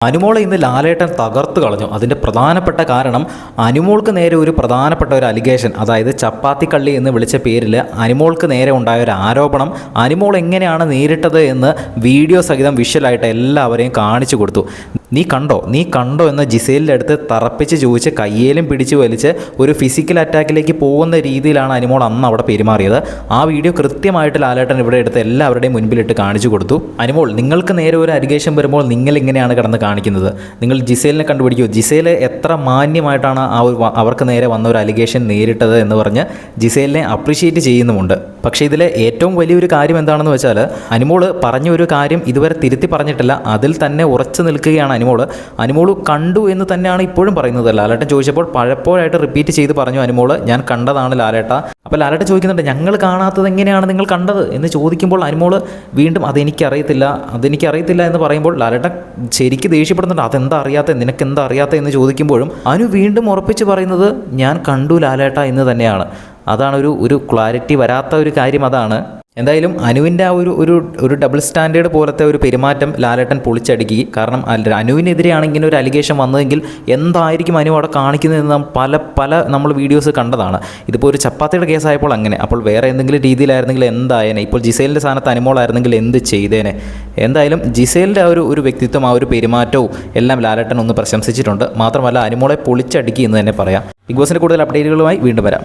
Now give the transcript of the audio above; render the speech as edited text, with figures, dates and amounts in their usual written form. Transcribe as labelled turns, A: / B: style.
A: അനുമോളെ ഇന്ന് ലാലേട്ടൻ തകർത്ത് കളഞ്ഞു. അതിൻ്റെ പ്രധാനപ്പെട്ട കാരണം അനുമോൾക്ക് നേരെ ഒരു പ്രധാനപ്പെട്ട ഒരു അലിഗേഷൻ, അതായത് ചപ്പാത്തിക്കള്ളി എന്ന് വിളിച്ച പേരിൽ അനുമോൾക്ക് നേരെ ഉണ്ടായ ഒരു ആരോപണം അനുമോൾ എങ്ങനെയാണ് നേരിട്ടത് എന്ന് വീഡിയോ സഹിതം വിഷ്വലായിട്ട് എല്ലാവരെയും കാണിച്ചു കൊടുത്തു. നീ കണ്ടോ എന്ന് ജിസേലിൻ്റെ അടുത്ത് തറപ്പിച്ച് ചോദിച്ച് കയ്യേലും പിടിച്ച് വലിച്ച് ഒരു ഫിസിക്കൽ അറ്റാക്കിലേക്ക് പോകുന്ന രീതിയിലാണ് അനുമോൾ അന്ന് അവിടെ പെരുമാറിയത്. ആ വീഡിയോ കൃത്യമായിട്ട് ലാലേട്ടൻ ഇവിടെ എടുത്ത് എല്ലാവരുടെയും മുൻപിലിട്ട് കാണിച്ചു കൊടുത്തു. അനുമോൾ, നിങ്ങൾക്ക് നേരെ ഒരു അലിഗേഷൻ വരുമ്പോൾ നിങ്ങൾ ഇങ്ങനെയാണ് കിടന്ന് കാണിക്കുന്നത്. നിങ്ങൾ ജിസേലിനെ കണ്ടുപിടിക്കൂ. ജിസേൽ എത്ര മാന്യമായിട്ടാണ് അവർക്ക് നേരെ വന്ന ഒരു അലിഗേഷൻ നേരിട്ടത് എന്ന് പറഞ്ഞ് ജിസേലിനെ അപ്രീഷിയേറ്റ് ചെയ്യുന്നുമുണ്ട്. പക്ഷേ ഇതിലെ ഏറ്റവും വലിയൊരു കാര്യം എന്താണെന്ന് വെച്ചാൽ അനുമോൾ പറഞ്ഞ ഒരു കാര്യം ഇതുവരെ തിരുത്തി പറഞ്ഞിട്ടില്ല. അതിൽ തന്നെ ഉറച്ചു നിൽക്കുകയാണ് അനുമോൾ കണ്ടു എന്ന് തന്നെയാണ് ഇപ്പോഴും പറയുന്നത്. ലാലേട്ടൻ ചോദിച്ചപ്പോൾ പലപ്പോഴായിട്ട് റിപ്പീറ്റ് ചെയ്ത് പറഞ്ഞു അനുമോൾ ഞാൻ കണ്ടതാണ് ലാലേട്ട. അപ്പോൾ ലാലേട്ടൻ ചോദിക്കുന്നുണ്ട് ഞങ്ങൾ കാണാത്തത് എങ്ങനെയാണ് നിങ്ങൾ കണ്ടത് എന്ന് ചോദിക്കുമ്പോൾ അനുമോൾ വീണ്ടും അതെനിക്കറിയത്തില്ല എന്ന് പറയുമ്പോൾ ലാലേട്ടൻ ശരിക്കും ദേഷ്യപ്പെടുന്നുണ്ട്. നിനക്കെന്താ അറിയാത്ത എന്ന് ചോദിക്കുമ്പോഴും അനു വീണ്ടും ഉറപ്പിച്ച് പറയുന്നത് ഞാൻ കണ്ടു ലാലേട്ട എന്ന് തന്നെയാണ്. അതാണ് ഒരു ക്ലാരിറ്റി വരാത്ത ഒരു കാര്യം. അതാണ് എന്തായാലും അനുവിൻ്റെ ആ ഒരു ഡബിൾ സ്റ്റാൻഡേർഡ് പോലത്തെ ഒരു പെരുമാറ്റം ലാലേട്ടൻ പൊളിച്ചടുക്കി. കാരണം അനുവിനെതിരെയാണ് ഇങ്ങനെ ഒരു അലിഗേഷൻ വന്നതെങ്കിൽ എന്തായിരിക്കും അനു അവിടെ കാണിക്കുന്നതെന്ന് പല നമ്മൾ വീഡിയോസ് കണ്ടതാണ്. ഇതിപ്പോൾ ഒരു ചപ്പാത്തിയുടെ കേസായപ്പോൾ അങ്ങനെ, അപ്പോൾ വേറെ എന്തെങ്കിലും രീതിയിലായിരുന്നെങ്കിൽ എന്തായേനെ? ഇപ്പോൾ ജിസേലിൻ്റെ സ്ഥാനത്ത് അനുമോളായിരുന്നെങ്കിൽ എന്ത് ചെയ്തേനെ? എന്തായാലും ജിസേലിൻ്റെ ആ ഒരു വ്യക്തിത്വം, ആ ഒരു പെരുമാറ്റവും എല്ലാം ലാലേട്ടൻ ഒന്ന് പ്രശംസിച്ചിട്ടുണ്ട്. മാത്രമല്ല അനുമോളെ പൊളിച്ചടുക്കി എന്ന് തന്നെ പറയാം. ബിഗ് ബോസിൻ്റെ കൂടുതൽ അപ്ഡേറ്റുകളുമായി വീണ്ടും വരാം.